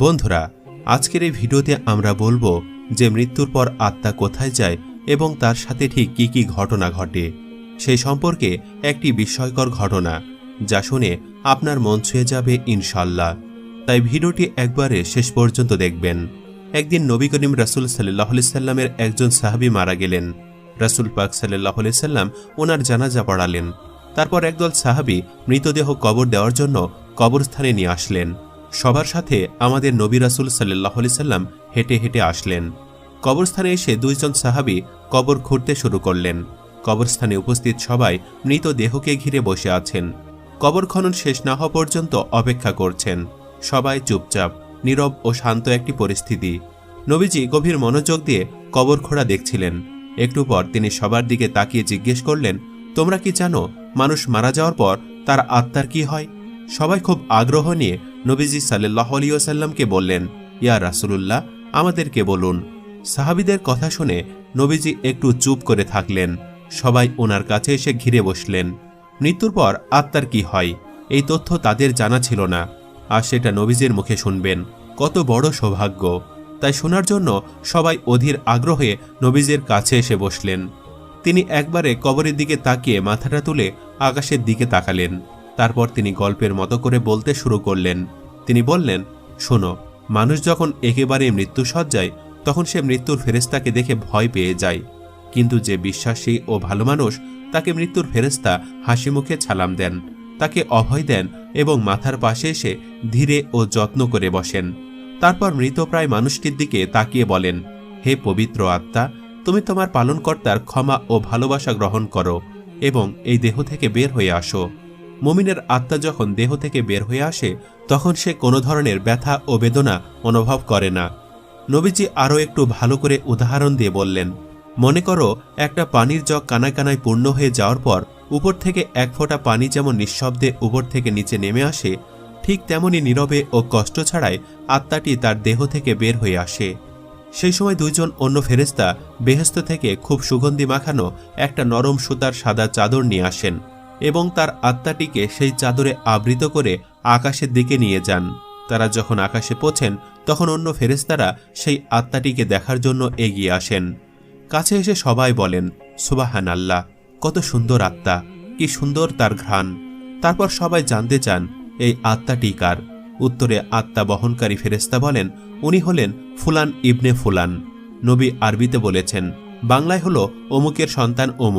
বন্ধুরা, আজকের এই ভিডিওতে আমরা বলবো যে মৃত্যুর পর আত্মা কোথায় যায় এবং তার সাথে ঠিক কি কি ঘটনা ঘটে সেই সম্পর্কে একটি বিস্ময়কর ঘটনা, যা শুনে আপনার মন ছুঁয়ে যাবে ইনশাআল্লাহ। তাই ভিডিওটি একবারে শেষ পর্যন্ত দেখবেন। একদিন নবী করিম রাসূল সাল্লাল্লাহু আলাইহি সাল্লামের একজন সাহাবী মারা গেলেন। রাসূল পাক সাল্লাল্লাহু আলাইহি সাল্লাম ওনার জানাজা পড়ালেন। তারপর একদল সাহাবী মৃতদেহ কবর দেওয়ার জন্য কবরস্থানে নিয়ে আসলেন। সবার সাথে আমাদের নবী রাসূল সাল্লাল্লাহু আলাইহি সাল্লাম হেঁটে হেঁটে আসলেন। কবরস্থানে এসে দুইজন সাহাবী কবর খুঁড়তে শুরু করলেন। কবরস্থানে উপস্থিত সবাই মৃতদেহকে ঘিরে বসে আছেন। কবর খনন শেষ না হওয়া পর্যন্ত অপেক্ষা করছেন। সবাই চুপচাপ, নীরব ও শান্ত একটি পরিস্থিতি। নবীজি গভীর মনোযোগ দিয়ে কবর খোঁড়া দেখছিলেন। একটু পর তিনি সবার দিকে তাকিয়ে জিজ্ঞেস করলেন, তোমরা কি জানো মানুষ মারা যাওয়ার পর তার আত্মার কি হয়? সবাই খুব আগ্রহ নিয়ে নবীজি সাল্লাল্লাহু আলাইহি ওয়াসাল্লামকে বললেন, ইয়া রাসূলুল্লাহ, আমাদেরকে বলুন। সাহাবীদের কথা শুনে নবীজি একটু চুপ করে থাকলেন। সবাই ওনার কাছে এসে ঘিরে বসলেন। মৃত্যুর পর আত্মার কি হয়, এই তথ্য তাদের জানা ছিল না, আর সেটা নবীজির মুখে শুনবেন কত বড় সৌভাগ্য। তাই শোনার জন্য সবাই অধীর আগ্রহে নবীজির কাছে এসে বসলেন। তিনি একবারে কবরের দিকে তাকিয়ে মাথাটা তুলে আকাশের দিকে তাকালেন। তারপর তিনি গল্পের মতো করে বলতে শুরু করলেন। তিনি বললেন, শোনো, মানুষ যখন একেবারে মৃত্যুসজ্জায়, তখন সে মৃত্যুর ফেরেশতাকে দেখে ভয় পেয়ে যায়। কিন্তু যে বিশ্বাসী ও ভালো মানুষ, তাকে মৃত্যুর ফেরেশতা হাসি মুখে সালাম দেন, তাকে অভয় দেন এবং মাথার পাশে এসে ধীরে ও যত্ন করে বসেন। তারপর মৃতপ্রায় মানুষটির দিকে তাকিয়ে বলেন, হে পবিত্র আত্মা, তুমি তোমার পালনকর্তার ক্ষমা ও ভালোবাসা গ্রহণ করো এবং এই দেহ থেকে বের হয়ে আসো। মুমিনের আত্মা যখন দেহ থেকে বের হয়ে আসে, তখন সে কোনো ধরনের ব্যথা ও বেদনা অনুভব করে না। নবীজি আরও একটু ভালো করে উদাহরণ দিয়ে বললেন, মনে করো একটা পানির জগ কানায় কানায় পূর্ণ হয়ে যাওয়ার পর উপর থেকে এক ফোঁটা পানি যেমন নিঃশব্দে উপর থেকে নিচে নেমে আসে, ঠিক তেমনি নীরবে ও কষ্ট ছাড়াই আত্মাটি তার দেহ থেকে বের হয়ে আসে। সেই সময় দুইজন অন্য ফেরেশতা বেহেশত থেকে খুব সুগন্ধি মাখানো একটা নরম সুতার সাদা চাদর নিয়ে আসেন এবং তার আত্মাটিকে সেই চাদরে আবৃত করে আকাশের দিকে নিয়ে যান। তারা যখন আকাশে পৌঁছেন, তখন অন্য ফেরেশতারা সেই আত্মাটিকে দেখার জন্য এগিয়ে আসেন। কাছে এসে সবাই বলেন, সুবহানাল্লাহ, কত সুন্দর আত্মা, কি সুন্দর তার ঘ্রাণ। তারপর সবাই জানতে চান, এই আত্মাটি কার? উত্তরে আত্মা বহনকারী ফেরেশতা বলেন, উনি হলেন ফুলান ইবনে ফুলান। নবী আরবিতে বলেছেন, বাংলায় হলো অমুকের সন্তান অমুক।